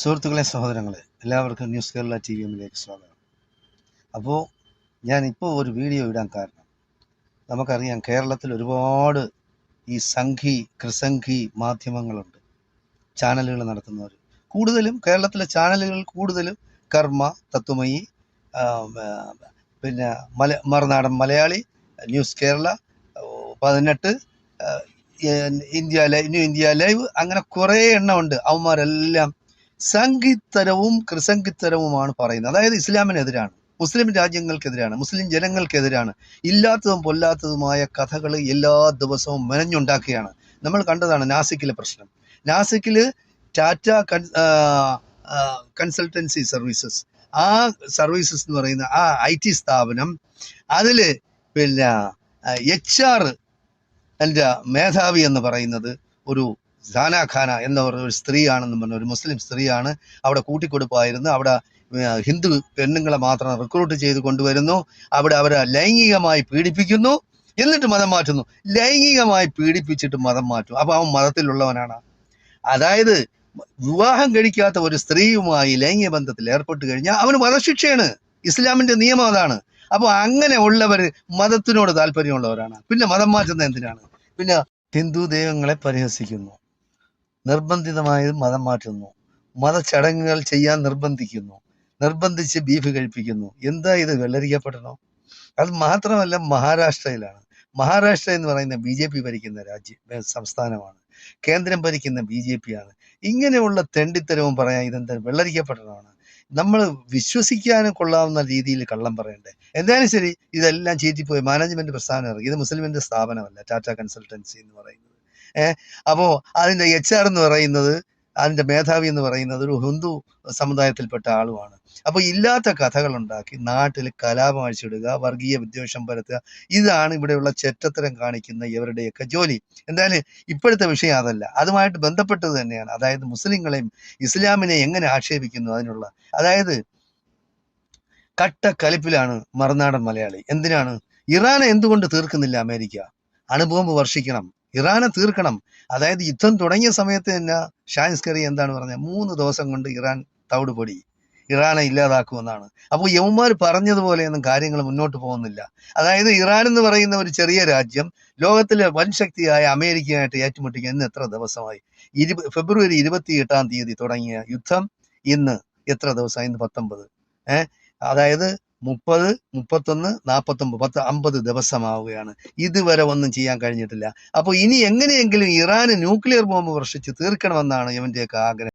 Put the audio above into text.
സുഹൃത്തുക്കളെ, സഹോദരങ്ങളെ, എല്ലാവർക്കും ന്യൂസ് കേരള TVMലേക്ക് സ്വാഗതം. അപ്പോൾ ഞാനിപ്പോൾ ഒരു വീഡിയോ ഇടാൻ കാരണം, നമുക്കറിയാം കേരളത്തിൽ ഒരുപാട് ഈ കൃസംഘി മാധ്യമങ്ങളുണ്ട്, ചാനലുകൾ നടത്തുന്നവർ. കൂടുതലും കേരളത്തിലെ ചാനലുകൾ കൂടുതലും കർമ്മ, തത്വമയി, പിന്നെ Marunadan Malayali, news Kerala 18, new India live, അങ്ങനെ കുറേ എണ്ണമുണ്ട്. അവന്മാരെല്ലാം സംഘിത്തരവും കൃസംഘിത്തരവുമാണ് പറയുന്നത്. അതായത് ഇസ്ലാമിനെതിരാണ്, മുസ്ലിം രാജ്യങ്ങൾക്കെതിരാണ്, മുസ്ലിം ജനങ്ങൾക്കെതിരാണ്. ഇല്ലാത്തതും പൊല്ലാത്തതുമായ കഥകൾ എല്ലാ ദിവസവും മെനഞ്ഞുണ്ടാക്കുകയാണ്. നമ്മൾ കണ്ടതാണ് നാസിക്കിലെ പ്രശ്നം. നാസിക്കിൽ ടാറ്റ കൺസൾട്ടൻസി സർവീസസ്, ആ സർവീസസ് എന്ന് പറയുന്ന ആ IT സ്ഥാപനം, അതിൽ പിന്നെ HR എൻ്റെ മേധാവി എന്ന് പറയുന്നത് ഒരു സാന ഖാന എന്ന ഒരു സ്ത്രീയാണെന്ന് പറഞ്ഞ ഒരു മുസ്ലിം സ്ത്രീയാണ്. അവിടെ കൂട്ടിക്കൊടുപ്പായിരുന്നു. അവിടെ ഹിന്ദു പെണ്ണുങ്ങളെ മാത്രം റിക്രൂട്ട് ചെയ്ത് കൊണ്ടുവരുന്നു. അവിടെ അവരെ ലൈംഗികമായി പീഡിപ്പിക്കുന്നു, എന്നിട്ട് മതം മാറ്റുന്നു. ലൈംഗികമായി പീഡിപ്പിച്ചിട്ട് മതം മാറ്റും. അപ്പോൾ അവൻ മതത്തിലുള്ളവനാണ്. അതായത് വിവാഹം കഴിക്കാത്ത ഒരു സ്ത്രീയുമായി ലൈംഗിക ബന്ധത്തിൽ ഏർപ്പെട്ട് കഴിഞ്ഞാൽ അവന് വധശിക്ഷയാണ്. ഇസ്ലാമിന്റെ നിയമം അതാണ്. അപ്പോൾ അങ്ങനെ ഉള്ളവർ മതത്തിനോട് താല്പര്യമുള്ളവരാണ്. പിന്നെ മതം മാറ്റുന്നത് എന്തിനാണ്? പിന്നെ ഹിന്ദു ദൈവങ്ങളെ പരിഹസിക്കുന്നു, നിർബന്ധിതമായി മതം മാറ്റുന്നു, മതചടങ്ങുകൾ ചെയ്യാൻ നിർബന്ധിച്ച് ബീഫ് കഴിപ്പിക്കുന്നു. എന്താ ഇത്? വെള്ളരിക്കപ്പെടണോ? അത് മാത്രമല്ല, മഹാരാഷ്ട്ര എന്ന് പറയുന്ന BJP ഭരിക്കുന്ന സംസ്ഥാനമാണ്. കേന്ദ്രം ഭരിക്കുന്ന BJP ആണ്. ഇങ്ങനെയുള്ള തെണ്ടിത്തരവും പറയാൻ ഇതെന്താ വെള്ളരിക്കപ്പെടണമാണ്? നമ്മൾ വിശ്വസിക്കാനും കൊള്ളാവുന്ന രീതിയിൽ കള്ളം പറയണ്ടേ? എന്തായാലും ശരി, ഇതെല്ലാം ചീറ്റിപ്പോയി. മാനേജ്മെന്റ് പ്രസ്ഥാനം ഇറങ്ങി. ഇത് മുസ്ലിമിന്റെ സ്ഥാപനമല്ല ടാറ്റ കൺസൾട്ടൻസി എന്ന് പറയുന്നത്. അപ്പോൾ അതിൻ്റെ HR എന്ന് പറയുന്നത്, അതിൻ്റെ മേധാവി എന്ന് പറയുന്നത് ഒരു ഹിന്ദു സമുദായത്തിൽപ്പെട്ട ആളുമാണ്. അപ്പോൾ ഇല്ലാത്ത കഥകളുണ്ടാക്കി നാട്ടിൽ കലാപം അഴിച്ചിടുക, വർഗീയ വിദ്വേഷം പരത്തുക, ഇതാണ് ഇവിടെയുള്ള ചെറ്റത്തരം കാണിക്കുന്ന ഇവരുടെയൊക്കെ ജോലി. എന്തായാലും ഇപ്പോഴത്തെ വിഷയം അതല്ല, അതുമായിട്ട് ബന്ധപ്പെട്ടത് തന്നെയാണ്. അതായത് മുസ്ലിങ്ങളെയും ഇസ്ലാമിനെ എങ്ങനെ ആക്ഷേപിക്കുന്നു അതിനുള്ള, അതായത് കലിപ്പിലാണ് മറുനാടൻ മലയാളി. എന്തിനാണ്? ഇറാനെ എന്തുകൊണ്ട് തീർക്കുന്നില്ല അമേരിക്ക? അണുബോംബ് വർഷിക്കണം, ഇറാനെ തീർക്കണം. അതായത് യുദ്ധം തുടങ്ങിയ സമയത്ത് തന്നെ ഷാൻസ്കറി എന്താണ് പറഞ്ഞത്? 3 ദിവസം കൊണ്ട് ഇറാൻ തവിടുപൊടി, ഇറാനെ ഇല്ലാതാക്കുമെന്നാണ്. അപ്പോൾ യവന്മാർ പറഞ്ഞതുപോലെയൊന്നും കാര്യങ്ങൾ മുന്നോട്ട് പോകുന്നില്ല. അതായത് ഇറാൻ എന്ന് പറയുന്ന ഒരു ചെറിയ രാജ്യം ലോകത്തിലെ വൻ ശക്തിയായ അമേരിക്കയായിട്ട് ഏറ്റുമുട്ടിക്കുക ഇന്ന് എത്ര ദിവസമായി? ഫെബ്രുവരി 28-ാം തീയതി തുടങ്ങിയ യുദ്ധം ഇന്ന് എത്ര ദിവസമായി? ഇന്ന് 19. അതായത് 30, 31, 49, 50 ദിവസമാവുകയാണ്. ഇതുവരെ ഒന്നും ചെയ്യാൻ കഴിഞ്ഞിട്ടില്ല. അപ്പോൾ ഇനി എങ്ങനെയെങ്കിലും ഇറാന് ന്യൂക്ലിയർ ബോംബ് വർഷിച്ച് തീർക്കണമെന്നാണ് ഇവന്റെയൊക്കെ ആഗ്രഹം.